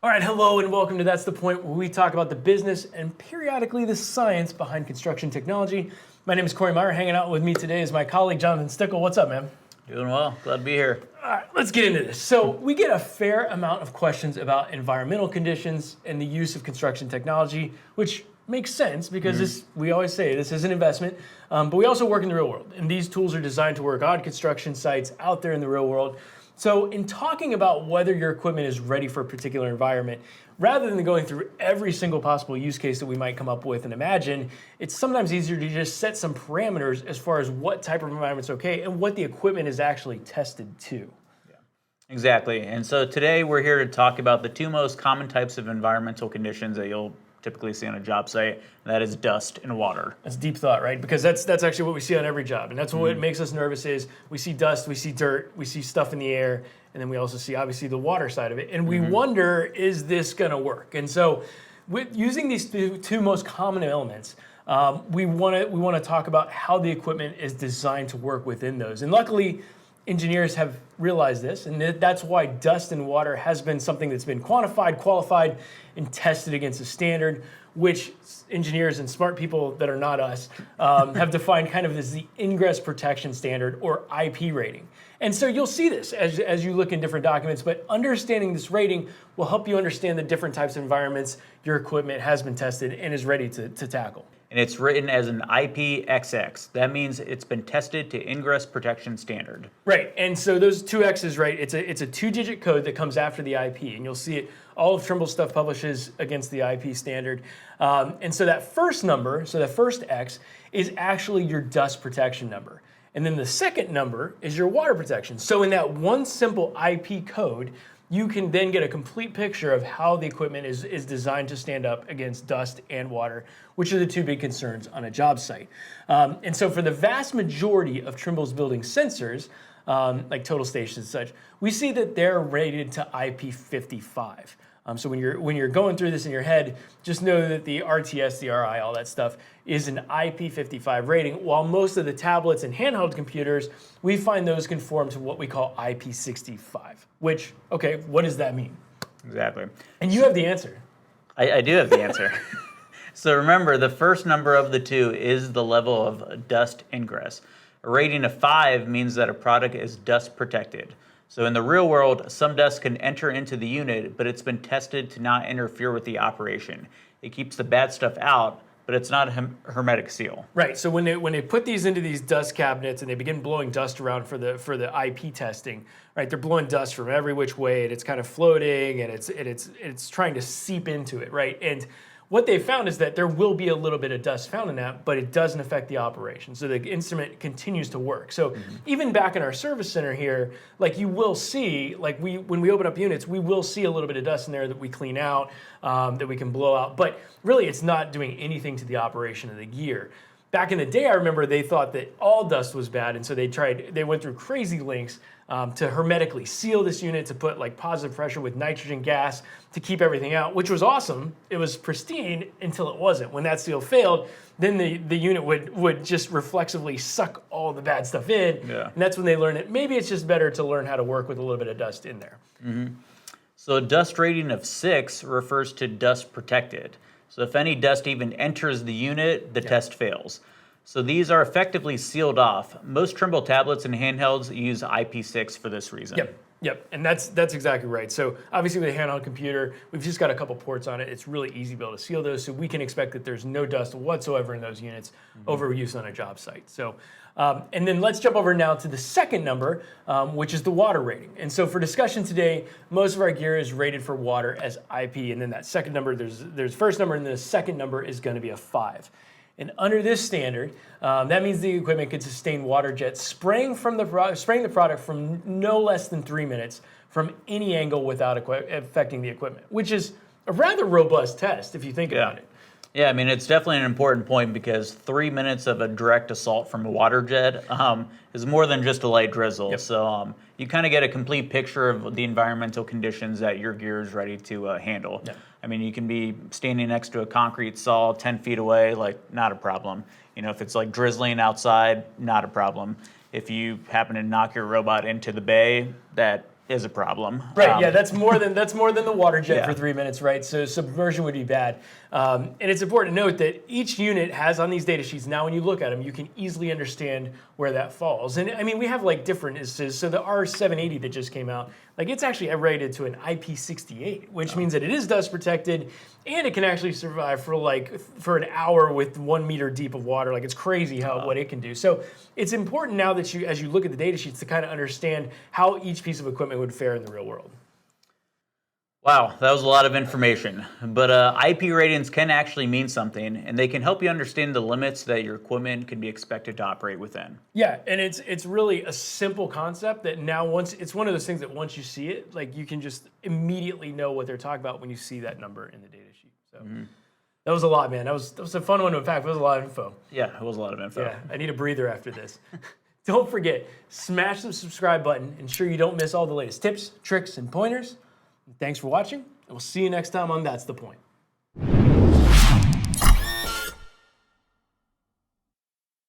All right, hello and welcome to That's the Point, where we talk about the business and periodically the science behind construction technology. My name is Corey Meyer. Hanging out with me today is my colleague Jonathan Stickle. What's up, man? Doing well. Glad to be here. All right, let's get into this. So we get a fair amount of questions about environmental conditions and the use of construction technology, which makes sense because we always say this is an investment, but we also work in the real world. And these tools are designed to work on construction sites out there in the real world. So in talking about whether your equipment is ready for a particular environment, rather than going through every single possible use case that we might come up with and imagine, it's sometimes easier to just set some parameters as far as what type of environment's okay and what the equipment is actually tested to. Exactly. And so today we're here to talk about the two most common types of environmental conditions that you'll typically see on a job site, and that is dust and water. That's deep thought, right? Because that's actually what we see on every job. And that's what makes us nervous is we see dust, we see dirt, we see stuff in the air, and then we also see obviously the water side of it. And we wonder, is this gonna work? And so with using these two most common elements, we wanna talk about how the equipment is designed to work within those. And luckily, engineers have realized this, and that's why dust and water has been something that's been quantified, qualified, and tested against a standard, which engineers and smart people that are not us have defined kind of as the ingress protection standard, or IP rating. And so you'll see this as you look in different documents, but understanding this rating will help you understand the different types of environments your equipment has been tested and is ready to tackle. And it's written as an IPXX. That means it's been tested to ingress protection standard. Right, and so those two X's, right, it's a two-digit code that comes after the IP, and you'll see it, all of Trimble's stuff publishes against the IP standard. And so that first number, so that first X, is actually your dust protection number. And then the second number is your water protection. So in that one simple IP code, you can then get a complete picture of how the equipment is designed to stand up against dust and water, which are the two big concerns on a job site. And so for the vast majority of Trimble's building sensors, like total stations and such, we see that they're rated to IP55. So when you're going through this in your head, just know that the RTS, the RI, all that stuff is an IP55 rating, while most of the tablets and handheld computers, we find those conform to what we call IP65, which, okay, what does that mean? Exactly. And you have the answer. I do have the answer. So remember, the first number of the two is the level of dust ingress. A rating of 5 means that a product is dust protected. So in the real world, some dust can enter into the unit, but it's been tested to not interfere with the operation. It keeps the bad stuff out, but it's not a hermetic seal. Right. So when they put these into these dust cabinets and they begin blowing dust around for the IP testing, right? They're blowing dust from every which way, and it's kind of floating, and it's trying to seep into it, right? And what they found is that there will be a little bit of dust found in that, but it doesn't affect the operation. So the instrument continues to work. So even back in our service center here, like you will see, like when we open up units, we will see a little bit of dust in there that we clean out, that we can blow out. But really, it's not doing anything to the operation of the gear. Back in the day, I remember they thought that all dust was bad, and so they went through crazy lengths to hermetically seal this unit, to put like positive pressure with nitrogen gas to keep everything out, which was awesome. It was pristine until it wasn't. When that seal failed, then the unit would just reflexively suck all the bad stuff in, and that's when they learned that maybe it's just better to learn how to work with a little bit of dust in there. So a dust rating of 6 refers to dust protected. So if any dust even enters the unit, the test fails. So these are effectively sealed off. Most Trimble tablets and handhelds use IP6 for this reason. Yep, and that's exactly right. So obviously with a handheld computer, we've just got a couple ports on it. It's really easy to be able to seal those, so we can expect that there's no dust whatsoever in those units over use on a job site. So, and then let's jump over now to the second number, which is the water rating. And so for discussion today, most of our gear is rated for water as IP, and then that second number, there's first number, and the second number is going to be a 5. And under this standard, that means the equipment can sustain water jets spraying the product from no less than 3 minutes from any angle without affecting the equipment, which is a rather robust test if you think about it. Yeah, I mean, it's definitely an important point because 3 minutes of a direct assault from a water jet is more than just a light drizzle. So you kind of get a complete picture of the environmental conditions that your gear is ready to handle. I mean, you can be standing next to a concrete saw 10 feet away, like, not a problem. You know, if it's like drizzling outside, not a problem. If you happen to knock your robot into the bay, that is a problem. Right, yeah, that's more than the water jet Yeah. for 3 minutes, right? So submersion would be bad. And it's important to note that each unit has on these data sheets, now when you look at them, you can easily understand where that falls. And I mean, we have like different instances. So the R780 that just came out, like it's actually rated to an IP68, which means that it is dust protected and it can actually survive for an hour with 1 meter deep of water. Like it's crazy what it can do. So it's important now that as you look at the data sheets to kind of understand how each piece of equipment would fare in the real world. Wow, that was a lot of information. But IP ratings can actually mean something, and they can help you understand the limits that your equipment can be expected to operate within. Yeah, and it's really a simple concept that now it's one of those things that once you see it, like you can just immediately know what they're talking about when you see that number in the data sheet. So that was a lot, man. That was a fun one to unpack. It was a lot of info. Yeah, it was a lot of info. Yeah, I need a breather after this. Don't forget, smash the subscribe button. Ensure you don't miss all the latest tips, tricks, and pointers. Thanks for watching, and we'll see you next time on That's the Point.